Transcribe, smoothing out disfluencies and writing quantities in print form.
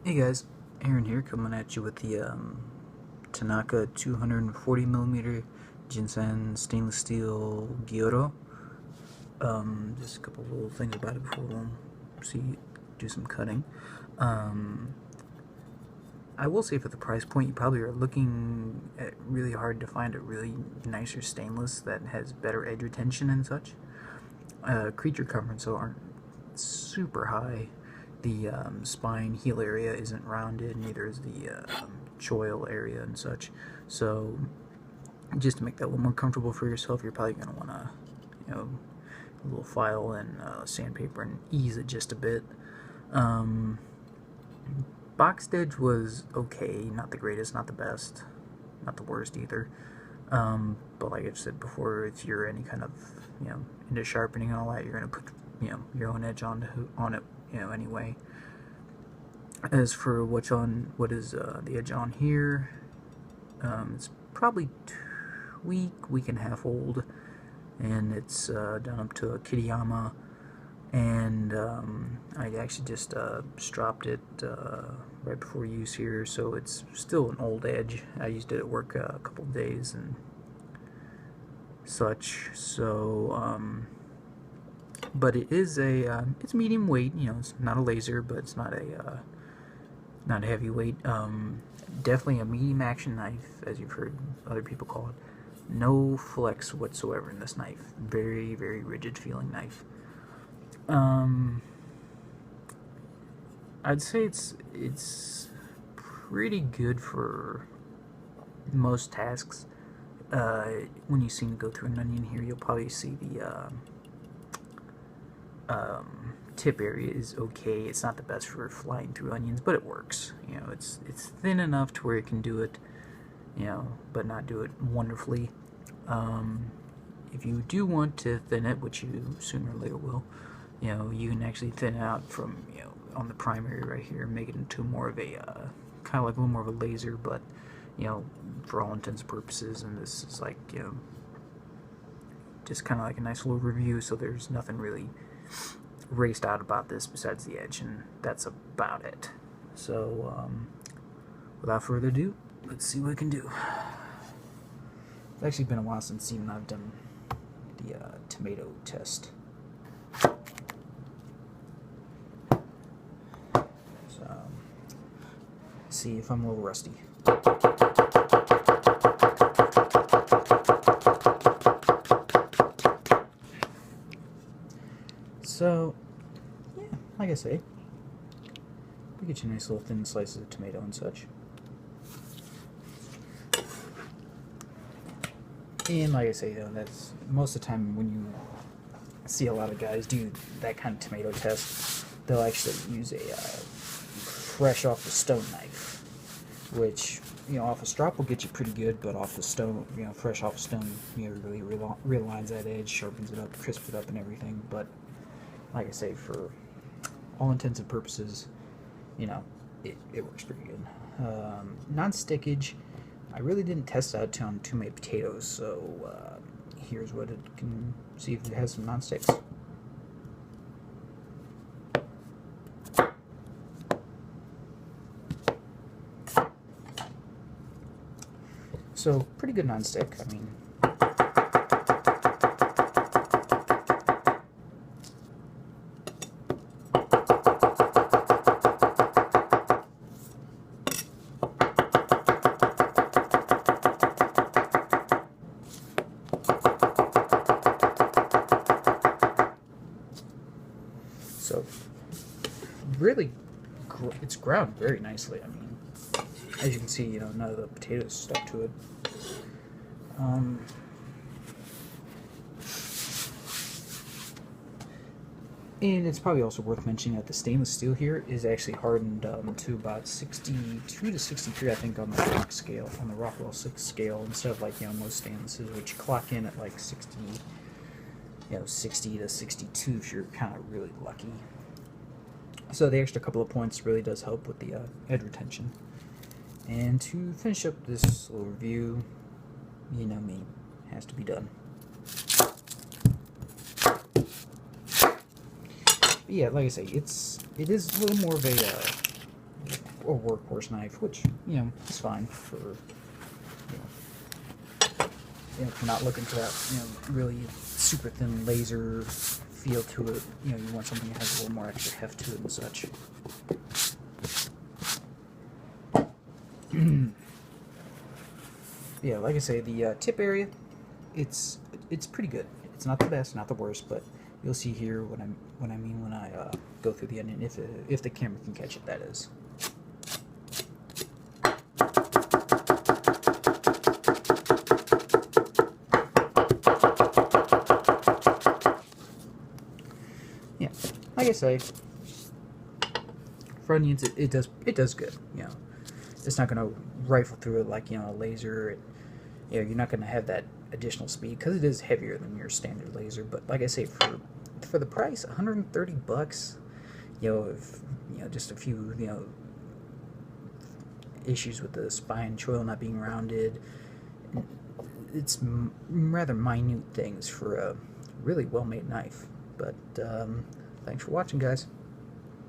Hey guys, Aaron here coming at you with the Tanaka 240mm ginsan stainless steel gyuto. Just a couple little things about it before we'll do some cutting. Um, I will say for the price point, you probably are looking at really hard to find a really nicer stainless that has better edge retention and such. Creature coverings aren't super high. The spine heel area isn't rounded, neither is the choil area and such. So just to make that a little more comfortable for yourself, you're probably going to want to, a little file and sandpaper and ease it just a bit. Um, Boxed edge was okay, not the greatest, not the best, not the worst either. But like I've said before, if you're any kind of, into sharpening and all that, you're going to put, your own edge on it, anyway. As for what is the edge on here, it's probably week and a half old, and it's done up to a Kiriyama, and I actually just stropped it right before use here, so it's still an old edge. I used it at work a couple of days and such, so but it is it's medium weight. It's not a laser, but it's not a heavyweight. Definitely a medium action knife, as you've heard other people call it. No flex whatsoever in this knife. Very, very rigid feeling knife. I'd say it's pretty good for most tasks. When you see me go through an onion here, you'll probably see the tip area is okay. It's not the best for flying through onions, but it works. It's thin enough to where it can do it, but not do it wonderfully. If you do want to thin it, which you sooner or later will, you can actually thin it out from, on the primary right here, and make it into more of a, kind of like a little more of a laser, but, for all intents and purposes, and this is like, just kind of like a nice little review, so there's nothing really raced out about this besides the edge, and that's about it. So, without further ado, let's see what we can do. It's actually been a while since even I've done the tomato test. So, see if I'm a little rusty. So, yeah, like I say, we get you nice little thin slices of tomato and such. And like I say, that's most of the time when you see a lot of guys do that kind of tomato test, they'll actually use a fresh off the stone knife, which, off a strop will get you pretty good, but off the stone, fresh off stone, really realigns that edge, sharpens it up, crisps it up and everything. But like I say, for all intents and purposes, it works pretty good. Non-stickage, I really didn't test out on too many potatoes, so here's what it can see if it has some non-sticks. So pretty good non-stick. I mean, so really, it's ground very nicely. I mean, as you can see, none of the potatoes stuck to it. And it's probably also worth mentioning that the stainless steel here is actually hardened to about 62 to 63, I think, on the rock scale, on the Rockwell 6 scale, instead of like most stainlesses, which clock in at like 60, 60 to 62 if you're kind of really lucky. So the extra couple of points really does help with the edge retention. And to finish up this little review, you know me, has to be done. But yeah, like I say, it is a little more of a workhorse knife, which, you know, is fine for, if you're not looking for that, really super thin laser feel to it. You want something that has a little more extra heft to it and such. Yeah, like I say, the tip area, it's pretty good. It's not the best, not the worst, but you'll see here what I mean when I go through the onion, if the camera can catch it, that is. Yeah, like I say, for onions, it does good. It's not gonna rifle through it like a laser. You're not gonna have that additional speed because it is heavier than your standard laser. But like I say, for the price, $130. If just a few issues with the spine choil not being rounded. It's rather minute things for a really well-made knife. But thanks for watching, guys.